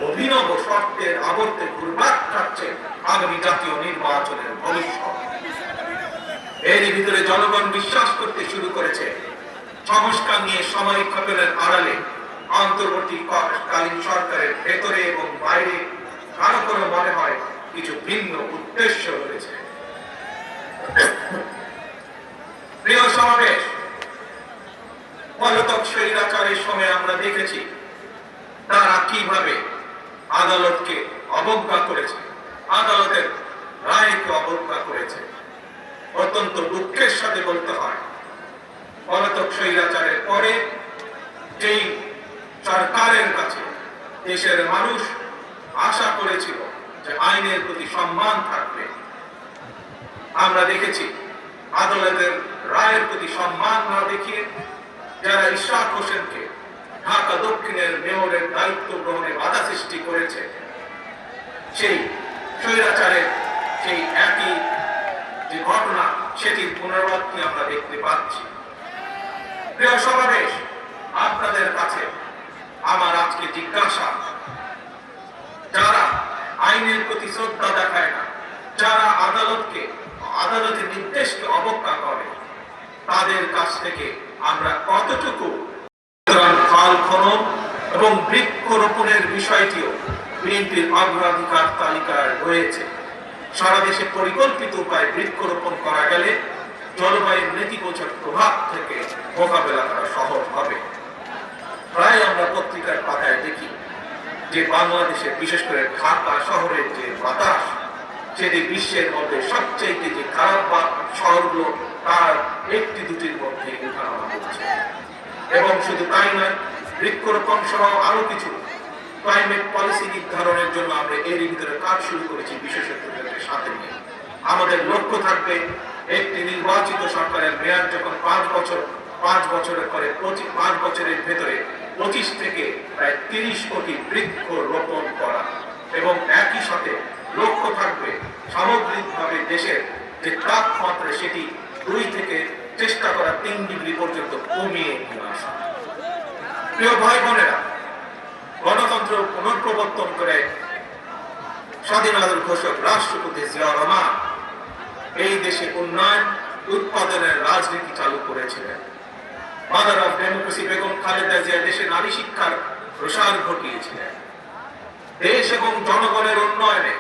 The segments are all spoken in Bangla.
অভিনব শর্তের আবর্তে ঘুরপাক খাচ্ছে আগামী জাতীয় নির্বাচনের ভবিষ্যৎ। এরই ভিতরে জনগণ বিশ্বাস করতে শুরু করেছে সংস্কার নিয়ে সাময়িক ক্ষেপণের আড়ালে অন্তর্বর্তীকালীন সরকারের ভেতরে এবং বাইরে কারো কোনো মনে হয় কিছু ভিন্ন উদ্দেশ্য রয়েছে। প্রিয় সমাবেশ, পলাতক স্বৈরাচারের সময় আমরা দেখেছি তারা কিভাবে আদালতকে অবজ্ঞা করেছে, আদালতের রায়কে অবজ্ঞা করেছে। অত্যন্ত দুঃখের সাথে বলতে হয়, পলাতক স্বৈরাচারের পরে যেই সরকারের কাছে দেশের মানুষ আশা করেছিল যে আইনের প্রতি সম্মান থাকবে, আমরা দেখেছি আদালতের রায়ের প্রতি সম্মান না দেখিয়ে যারা ইশরাক হোসেনকে ঢাকা দক্ষিণের মেয়রের দায়িত্ব গ্রহণে বাধা সৃষ্টি করেছে, সেই স্বৈরাচারের সেই একই যে ঘটনা সেটির পুনরাবৃত্তি আমরা দেখতে পাচ্ছি। প্রিয় সমাবেশ, আপনাদের কাছে আমার আজকে জিজ্ঞাসা, যারা আইনের প্রতি শ্রদ্ধা দেখায় না, যারা আদালতের নির্দেশকে অবজ্ঞা করে, তাদের কাছ থেকে আমরা কতটুকু খাল খনন এবং বৃক্ষরোপণের বিষয়টিও বিএনপির অগ্রাধিকার তালিকায় রয়েছে। সারা দেশে পরিকল্পিত উপায়ে বৃক্ষরোপণ করা গেলে জলবায়ুর নেতিবাচক প্রভাব থেকে মোকাবেলা করা সহজ হবে। প্রায় আমরা পত্রিকার পাতায় দেখি যে বাংলাদেশে বিশেষ করে ঢাকা শহরের যে বাতাস, সেটি বিশ্বের মধ্যে সবচেয়ে যে খারাপ শহরগুলো তার একটি দুটির মধ্যে উঠানো হচ্ছে। এবং শুধু তাই নয়, বৃক্ষরোপণ সহ আরো কিছু ক্লাইমেট পলিসি নির্ধারণের জন্য আমরা এরই ভিতরে কাজ শুরু করেছি বিশেষজ্ঞদের সাথে নিয়ে। আমাদের লক্ষ্য থাকবে একটি নির্বাচিত সরকারের মেয়াদ যখন 5 বছরের পরে 5 বছরের ভেতরে 25 থেকে প্রায় 30 কোটি বৃক্ষ রোপণ করা, এবং একই সাথে লক্ষ্য থাকবে সামগ্রিকভাবে দেশের যে তাপমাত্রা সেটি 2 থেকে চেষ্টা করা 3 ডিগ্রি পর্যন্ত কমিয়ে নিয়ে আসা। প্রিয় ভাই বোনেরা, গণতন্ত্র পুনঃপ্রবর্তন করে স্বাধীনতার ঘোষক রাষ্ট্রপতি জিয়াউর রহমান এই দেশে উন্নয়ন উৎপাদনের রাজনীতি চালু করেছিলেন। Mother of democracy Begum Khaleda Zia দেশে নারী শিক্ষার প্রসার ঘটিয়েছিলেন। দেশ এবং জনগণের উন্নয়নে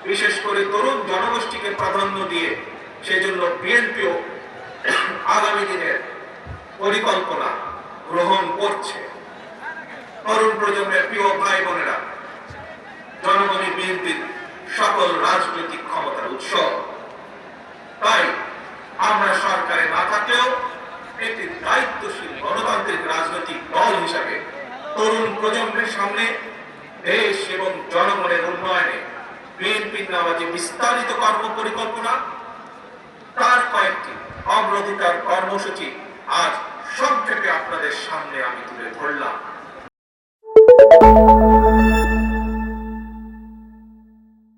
বিশেষ করে তরুণ জনগোষ্ঠীকে প্রাধান্য দিয়ে সেজন্য বিএনপিও আগামী দিনের পরিকল্পনা গ্রহণ করছে। তরুণ প্রজন্মের প্রিয় ভাই বোনেরা, জনগণই বিএনপির সকল রাজনৈতিক ক্ষমতার উৎস। তাই আমরা সরকারে না থাকলেও একটি দায়িত্বশীল গণতান্ত্রিক রাজনৈতিক দল হিসাবে তরুণ প্রজন্মের সামনে দেশ এবং জনগণের উন্নয়নে বিএনপির নেওয়া যে বিস্তারিত কর্ম পরিকল্পনা, তার কয়েকটি অগ্রাধিকার কর্মসূচি আজ সংক্ষেপে আপনাদের সামনে আমি তুলে ধরলাম।